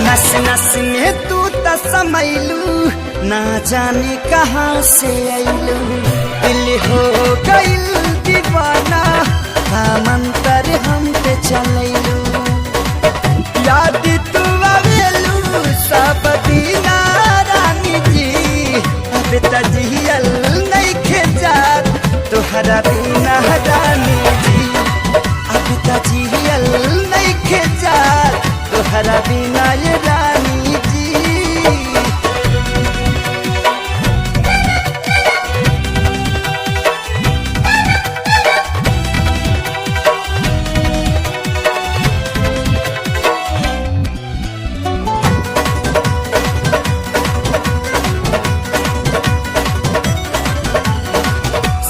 नस नस में तू त समैलू, ना जाने कहाँ से अइलू। दिल हो गइल दीवाना, मंतर हम पे चलैलू। याद तू आवेलू सब दीना रानी जी, अब त जियल नइखे जात तोहरा बिना रानी जी। अब त जियल नइखे जात तोहरा बिना ये रानी जी।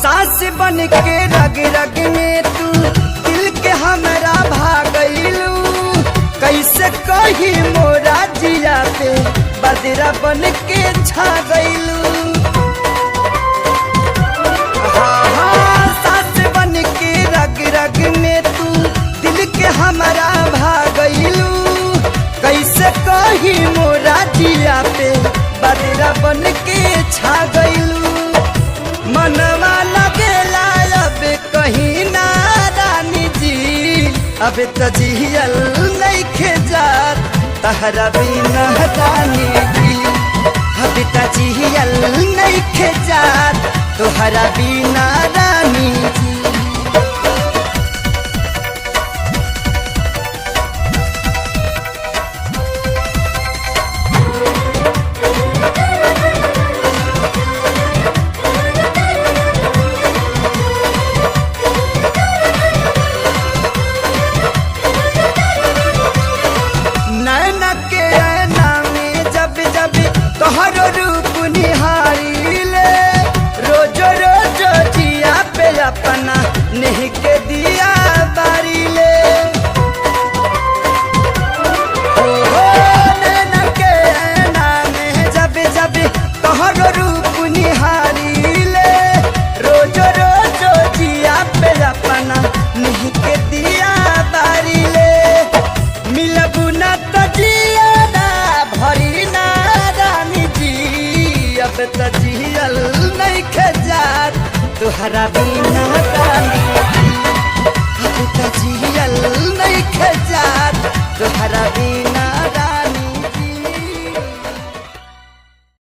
सांस बन के रग रग में तू दिल के हमरा भागलू। कैसे कही मोरा जिया पे बदरा बन के छा गइलू। सांस बन के रग रग में तू दिल के हमरा भागलू। कैसे कही मोरा जिया पे बदरा बन के छा गइलू। मनवा लगेला अब कहीं ना रानी जी, अब त जियल नइखे जात तहरा बिना रानी जी। अब त जियल नइखे जात तोहरा बिना रानी जी। नैना के ऐना में जब जब तोहर रूप निहारीले, रोजो रोजो जिया पे अपना नहीं के दिया बारीले। हो नैना के ऐना में जब जब तोहर रूप निहारीले, रोजो रोजो जिया पे अपना नहीं के दिया बारीले। मिलबू ना त जिया ना भरी ना रानी जी, अब त जियल नइखे जात तोहरा बिना रानी।